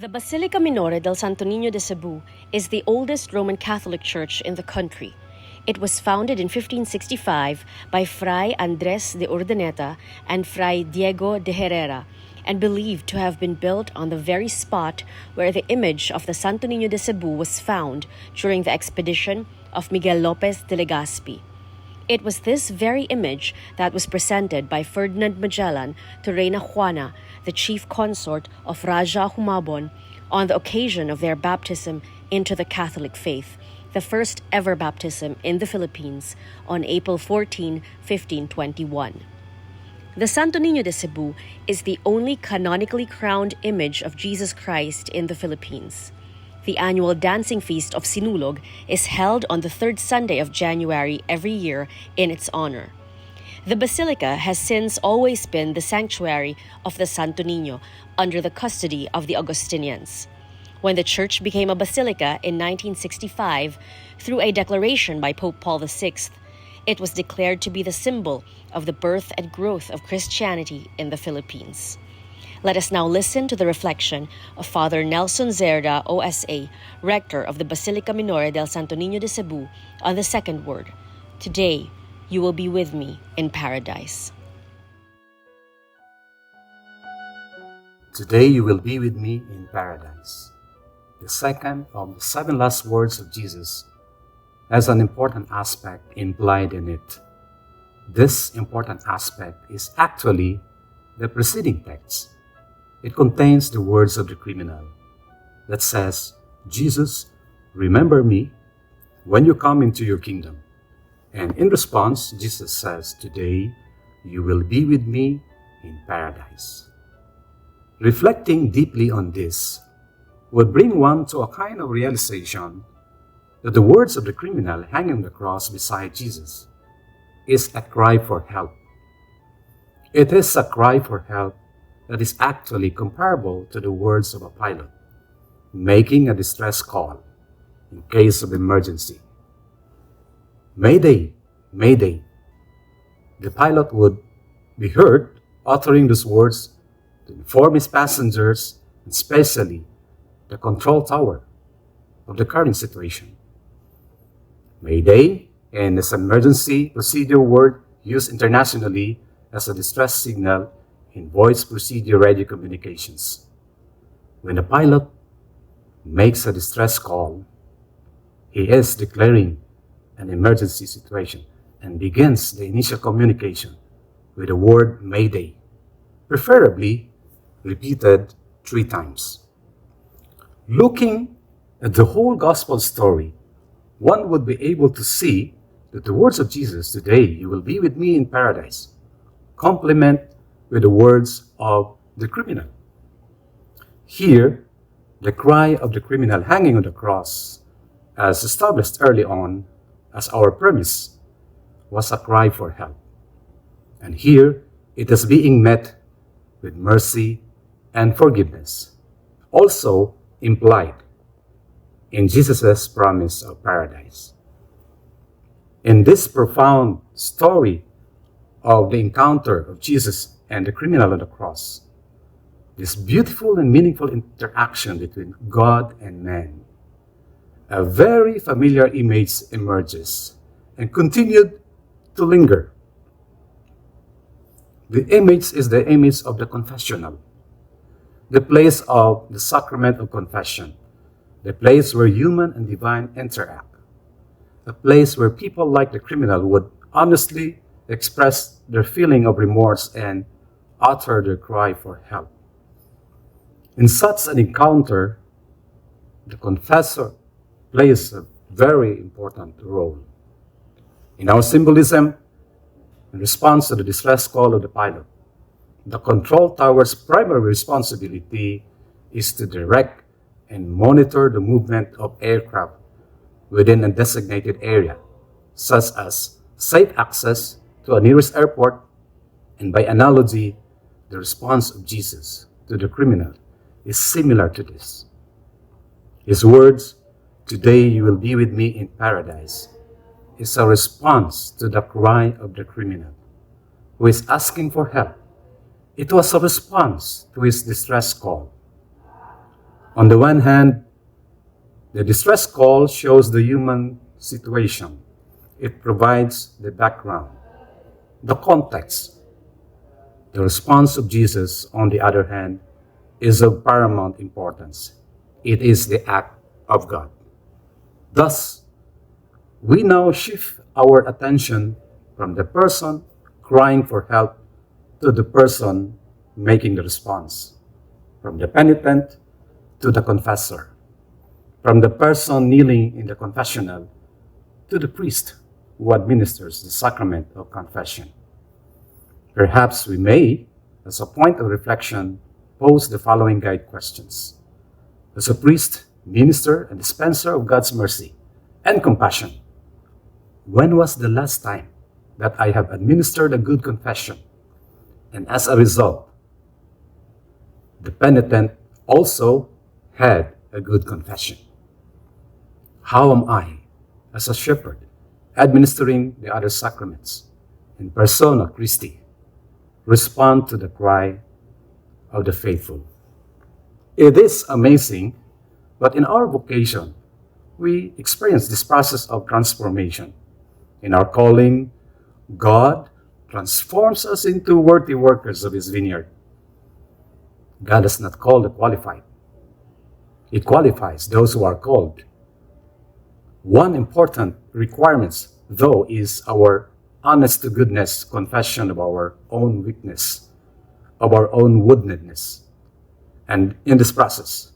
The Basilica Minore del Santo Niño de Cebu is the oldest Roman Catholic church in the country. It was founded in 1565 by Fray Andres de Urdaneta and Fray Diego de Herrera, and believed to have been built on the very spot where the image of the Santo Niño de Cebu was found during the expedition of Miguel Lopez de Legazpi. It was this very image that was presented by Ferdinand Magellan to Reina Juana, the chief consort of Raja Humabon, on the occasion of their baptism into the Catholic faith, the first ever baptism in the Philippines on April 14, 1521. The Santo Niño de Cebu is the only canonically crowned image of Jesus Christ in the Philippines. The annual dancing feast of Sinulog is held on the third Sunday of January every year in its honor. The Basilica has since always been the sanctuary of the Santo Niño under the custody of the Augustinians. When the church became a basilica in 1965, through a declaration by Pope Paul VI, it was declared to be the symbol of the birth and growth of Christianity in the Philippines. Let us now listen to the reflection of Father Nelson Zerda, OSA, Rector of the Basilica Minore del Santo Niño de Cebu, on the second word, "Today you will be with me in paradise." Today you will be with me in paradise. The second of the 7 last words of Jesus has an important aspect implied in it. This important aspect is actually the preceding text. It contains the words of the criminal that says, "Jesus, remember me when you come into your kingdom." And in response, Jesus says, "Today you will be with me in paradise." Reflecting deeply on this would bring one to a kind of realization that the words of the criminal hanging on the cross beside Jesus is a cry for help. It is a cry for help that is actually comparable to the words of a pilot making a distress call in case of emergency. Mayday, mayday. The pilot would be heard uttering those words to inform his passengers, and especially the control tower, of the current situation. Mayday and this emergency procedure word used internationally as a distress signal in voice procedure radio communications. When a pilot makes a distress call, he is declaring an emergency situation and begins the initial communication with the word Mayday, preferably repeated 3 times. Looking at the whole gospel story, one would be able to see that the words of Jesus, "Today you will be with me in paradise," complement with the words of the criminal. Here, the cry of the criminal hanging on the cross, as established early on as our premise, was a cry for help. And here, it is being met with mercy and forgiveness, also implied in Jesus' promise of paradise. In this profound story of the encounter of Jesus and the criminal on the cross, this beautiful and meaningful interaction between God and man, a very familiar image emerges and continued to linger. The image is the image of the confessional, the place of the sacrament of confession, the place where human and divine interact, a place where people like the criminal would honestly express their feeling of remorse and utter their cry for help. In such an encounter, the confessor plays a very important role. In our symbolism, in response to the distress call of the pilot, the control tower's primary responsibility is to direct and monitor the movement of aircraft within a designated area, such as safe access to a nearest airport, and by analogy, the response of Jesus to the criminal is similar to this. His words, "Today you will be with me in paradise," is a response to the cry of the criminal who is asking for help. It was a response to his distress call. On the one hand, the distress call shows the human situation. It provides the background, the context. The response of Jesus, on the other hand, is of paramount importance. It is the act of God. Thus, we now shift our attention from the person crying for help to the person making the response, from the penitent to the confessor, from the person kneeling in the confessional to the priest who administers the sacrament of confession. Perhaps we may, as a point of reflection, pose the following guide questions. As a priest, minister, and dispenser of God's mercy and compassion, when was the last time that I have administered a good confession? And as a result, the penitent also had a good confession. How am I, as a shepherd, administering the other sacraments in persona Christi, respond to the cry of the faithful? It is amazing, but in our vocation, we experience this process of transformation. In our calling, God transforms us into worthy workers of His vineyard. God does not call the qualified. He qualifies those who are called. One important requirement, though, is our honest-to-goodness confession of our own weakness, of our own woundedness. And in this process,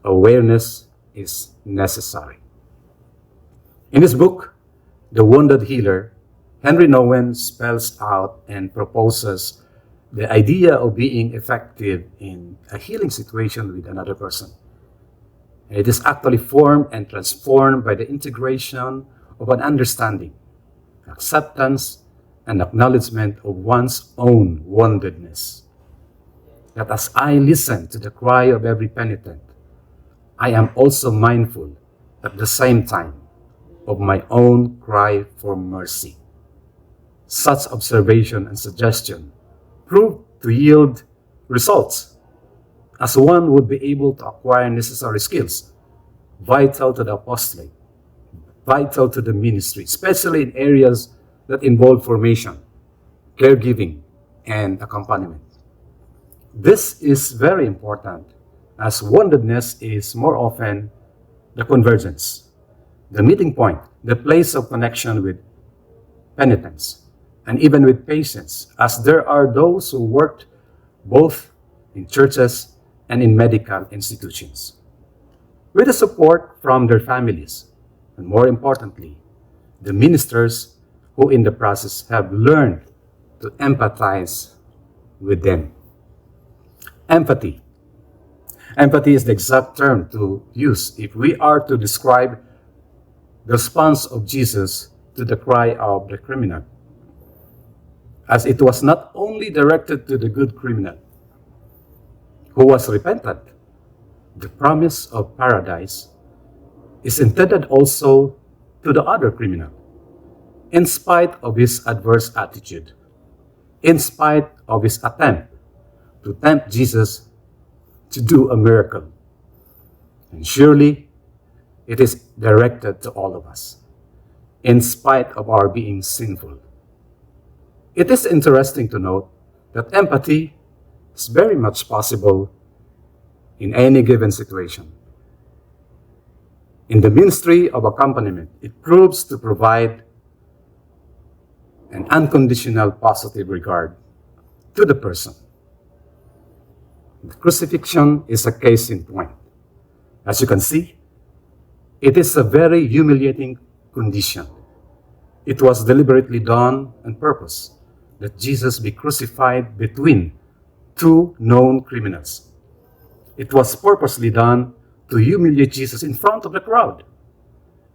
awareness is necessary. In this book, The Wounded Healer, Henry Nouwen spells out and proposes the idea of being effective in a healing situation with another person. It is actually formed and transformed by the integration of an understanding, acceptance, and acknowledgement of one's own woundedness. That as I listen to the cry of every penitent, I am also mindful at the same time of my own cry for mercy. Such observation and suggestion prove to yield results, as one would be able to acquire necessary skills vital to the apostolate, vital to the ministry, especially in areas that involve formation, caregiving, and accompaniment. This is very important, as woundedness is more often the convergence, the meeting point, the place of connection with penitents, and even with patients, as there are those who worked both in churches and in medical institutions, with the support from their families, and more importantly, the ministers who in the process have learned to empathize with them. Empathy. Empathy is the exact term to use if we are to describe the response of Jesus to the cry of the criminal, as it was not only directed to the good criminal who was repentant. The promise of paradise is intended also to the other criminal, in spite of his adverse attitude, in spite of his attempt to tempt Jesus to do a miracle. And surely it is directed to all of us, in spite of our being sinful. It is interesting to note that empathy is very much possible in any given situation. In the ministry of accompaniment, it proves to provide an unconditional positive regard to the person. The crucifixion is a case in point. As you can see, it is a very humiliating condition. It was deliberately done on purpose that Jesus be crucified between two known criminals. It was purposely done to humiliate Jesus in front of the crowd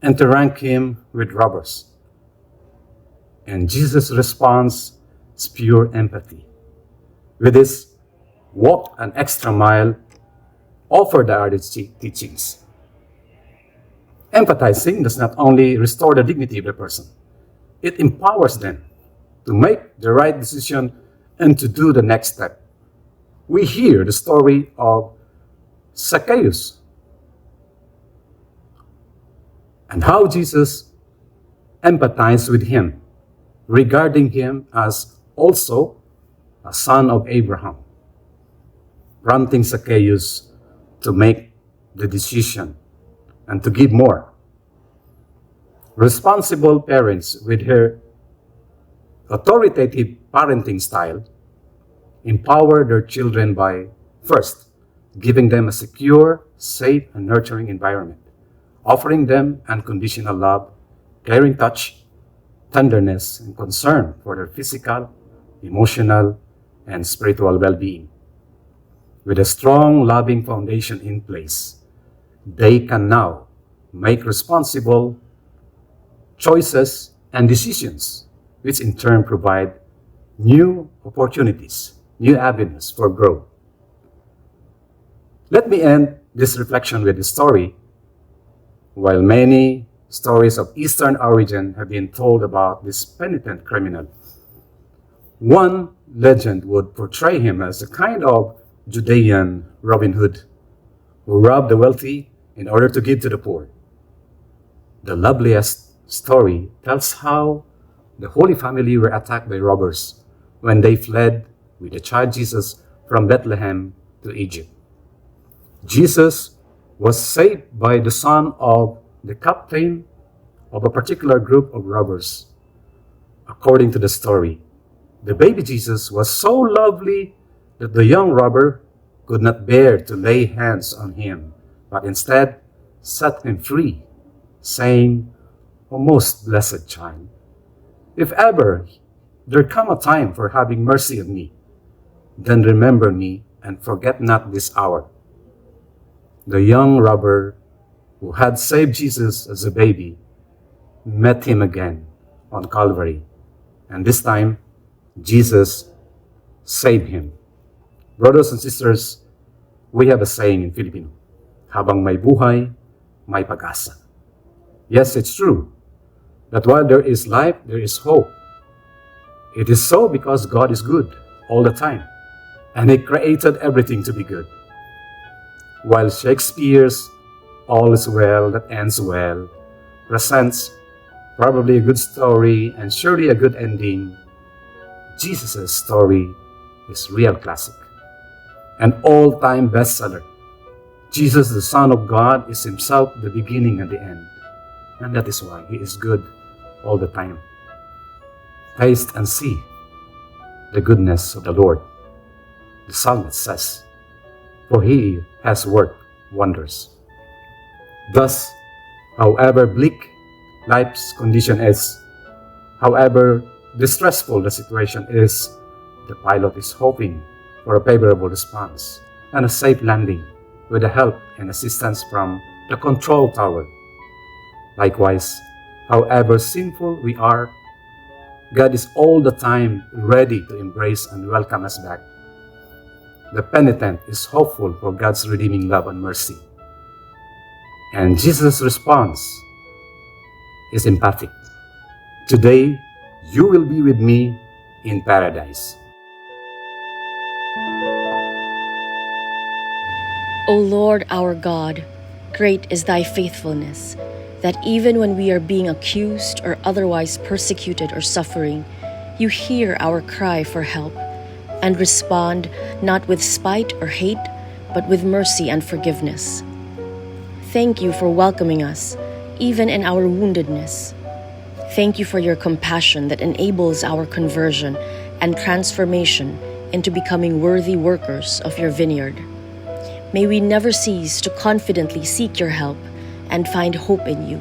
and to rank him with robbers. And Jesus' response is pure empathy. With this, walk an extra mile, offer the other teachings. Empathizing does not only restore the dignity of the person, it empowers them to make the right decision and to do the next step. We hear the story of Zacchaeus, and how Jesus empathized with him, regarding him as also a son of Abraham, prompting Zacchaeus to make the decision and to give more. Responsible parents, with her authoritative parenting style, empower their children by, first, giving them a secure, safe, and nurturing environment, offering them unconditional love, caring touch, tenderness, and concern for their physical, emotional, and spiritual well-being. With a strong, loving foundation in place, they can now make responsible choices and decisions, which in turn provide new opportunities, new avenues for growth. Let me end this reflection with a story. While many stories of Eastern origin have been told about this penitent criminal, one legend would portray him as a kind of Judean Robin Hood who robbed the wealthy in order to give to the poor. The loveliest story tells how the Holy Family were attacked by robbers when they fled with the child Jesus from Bethlehem to Egypt. Jesus was saved by the son of the captain of a particular group of robbers. According to the story, the baby Jesus was so lovely that the young robber could not bear to lay hands on him, but instead set him free, saying, "O most blessed child, if ever there come a time for having mercy on me, then remember me and forget not this hour." The young robber who had saved Jesus as a baby met him again on Calvary, and this time Jesus saved him. Brothers and sisters, we have a saying in Filipino, habang may buhay, may pag-asa. Yes, it's true that while there is life, there is hope. It is so because God is good all the time, and He created everything to be good. While Shakespeare's "All is Well that Ends Well" presents probably a good story and surely a good ending, Jesus' story is real classic, an all-time bestseller. Jesus, the Son of God, is Himself the beginning and the end, and that is why He is good all the time. Taste and see the goodness of the Lord. The psalmist says, "For He has worked wonders." Thus, however bleak life's condition is, however distressful the situation is, the pilot is hoping for a favorable response and a safe landing with the help and assistance from the control tower. Likewise, however sinful we are, God is all the time ready to embrace and welcome us back. The penitent is hopeful for God's redeeming love and mercy. And Jesus' response is emphatic. "Today, you will be with me in paradise." O Lord our God, great is Thy faithfulness, that even when we are being accused or otherwise persecuted or suffering, You hear our cry for help and respond not with spite or hate, but with mercy and forgiveness. Thank You for welcoming us, even in our woundedness. Thank You for Your compassion that enables our conversion and transformation into becoming worthy workers of Your vineyard. May we never cease to confidently seek Your help and find hope in You,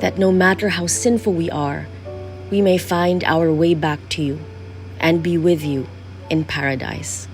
that no matter how sinful we are, we may find our way back to You and be with You in paradise.